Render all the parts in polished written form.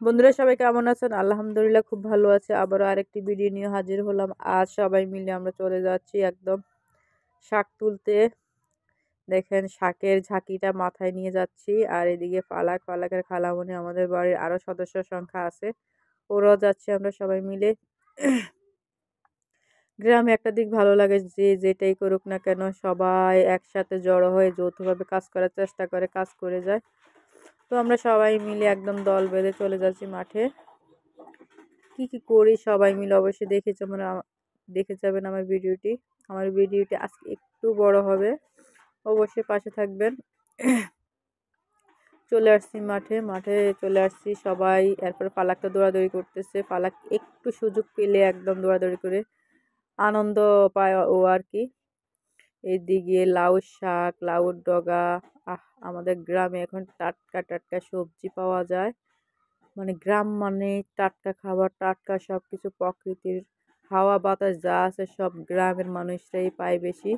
বন্ধুরা সবাই কেমন আছেন? আলহামদুলিল্লাহ খুব ভালো আছে। আবারও আরেকটি ভিডিও নিয়ে হাজির হলাম। আজ সবাই মিলে আমরা চলে যাচ্ছি একদম শাক তুলতে। দেখেন শাকের ঝাঁকিটা মাথায় নিয়ে যাচ্ছি। আর এদিকে ফালাকের খালামণি আমাদের বাড়ির আরো সদস্য সংখ্যা আছে। ওরাও যাচ্ছি আমরা সবাই মিলে। গ্রামে একটা দিক ভালো লাগে যে যেটাই করুক না কেন সবাই একসাথে জড়ো হয়ে যৌথভাবে কাজ করার চেষ্টা করে, কাজ করে যায়। তো আমরা সবাই মিলে একদম দল বেঁধে চলে যাচ্ছি মাঠে। কি করি সবাই মিলে অবশ্যই দেখে যাবেন আমার ভিডিওটি। আমার ভিডিওটি আজকে একটু বড় হবে, অবশ্যই পাশে থাকবেন। চলে আসছি মাঠে চলে আসছি সবাই। এরপর পালাকটা দৌড়াদৌড়ি করতেছে। পালাক একটু সুযোগ পেলে একদম দৌড়াদৌড়ি করে আনন্দ পায় ও আর কি। এদিকে লাউ শাক, লাউর ডগা। আমাদের গ্রামে এখন টাটকা টাটকা সবজি পাওয়া যায়। মানে গ্রাম মানে টাটকা খাবার, টাটকা সব কিছু, প্রকৃতির হাওয়া বাতাস যা আছে সব গ্রামের মানুষরাই পায় বেশি।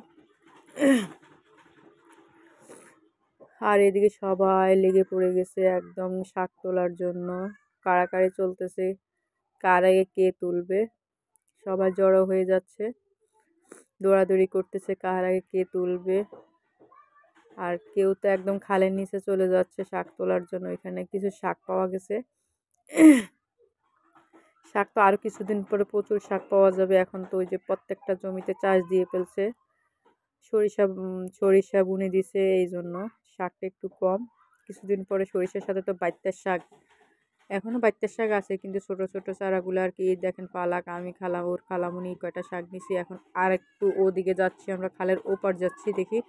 আর এদিকে সবাই লেগে পড়ে গেছে একদম শাক তোলার জন্য। কাড়াকাড়ি চলতেছে, কার আগে কে তুলবে। সবাই জড়ো হয়ে যাচ্ছে, দৌড়াদৌড়ি করতেছে কার আগে কে তুলবে। আর কেউ তো একদম খালের নিচে চলে যাচ্ছে শাক তোলার জন্য। এখানে কিছু শাক পাওয়া গেছে। শাক তো আরো কিছুদিন পরে প্রচুর শাক পাওয়া যাবে। এখন তো ওই যে প্রত্যেকটা জমিতে চাষ দিয়ে ফেলছে, সরিষা বুনে দিছে, এই জন্য শাকটা একটু কম। কিছুদিন পরে সরিষার সাথে তো বাইত্যার শাক, এখনো বাইত্যার শাক আছে কিন্তু ছোট ছোট চারাগুলো আর কি। দেখেন পালাক, আমি ওর খালামুনি কয়টা শাক নিছি। এখন আর একটু ওদিকে যাচ্ছি, আমরা খালের ওপার যাচ্ছি, দেখি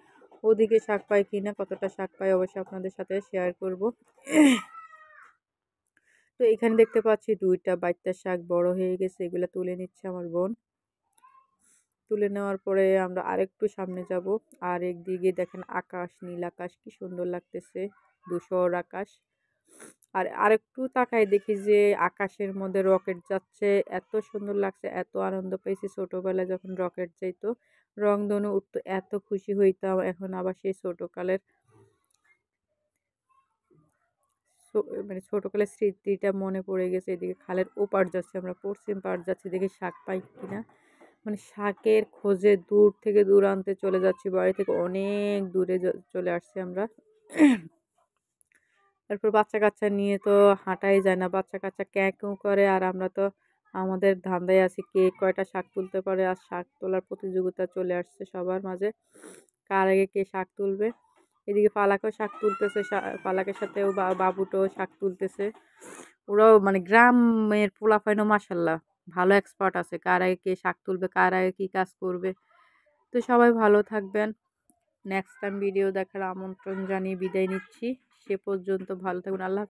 ওদিকে শাক পাই কিনা, কতটা শাক পাই অবশ্যই আপনাদের সাথে শেয়ার করব। তো এখানে দেখতে পাচ্ছি দুইটা বাইত্যার শাক বড় হয়ে গেছে, এগুলা তুলে নিচ্ছে আমার বোন। তুলে নেওয়ার পরে আমরা আরেকটু সামনে যাব। আর একদিকে দেখেন আকাশ, নীল আকাশ, কি সুন্দর লাগতেছে, ধূসর আকাশ। আর আরেকটু তাকায় দেখি যে আকাশের মধ্যে রকেট যাচ্ছে, এত সুন্দর লাগছে, এত আনন্দ পাইছি। ছোটবেলায় যখন রকেট যাইতো, রংধনু উঠতো, এত খুশি হইতাম। এখন আবার সেই মানে ছোটকালের স্মৃতিটা মনে পড়ে গেছে। এদিকে খালের ওপার যাচ্ছি আমরা, পশ্চিম পাড় যাচ্ছি, দেখি শাক পাই কিনা। মানে শাকের খোঁজে দূর থেকে দূরান্তে চলে যাচ্ছি, বাড়ি থেকে অনেক দূরে চলে আসছি আমরা। তারপর বাচ্চা কাচ্চা নিয়ে তো হাঁটাই যায় না, বাচ্চা কাচ্চা ক্যাঁ ক্যাঁ করে। আর আমরা তো আমাদের ধান্দায় আছি কে কয়টা শাক তুলতে পারে। আর শাক তোলার প্রতিযোগিতা চলে আসছে সবার মাঝে, কার আগে কে শাক তুলবে। এদিকে পালাকেও শাক তুলতেছে, পালাকের সাথেও বাবুটাও শাক তুলতেছে। ওরাও মানে গ্রামের পোলাপাইনও মাশাল্লাহ ভালো এক্সপার্ট আছে, কার আগে কে শাক তুলবে, কার আগে কি কাজ করবে। তো সবাই ভালো থাকবেন। নেক্সট টাইম ভিডিও দেখার আমন্ত্রণ জানিয়ে বিদায় নিচ্ছি। সে পর্যন্ত ভালো থাকবেন। আল্লাহ।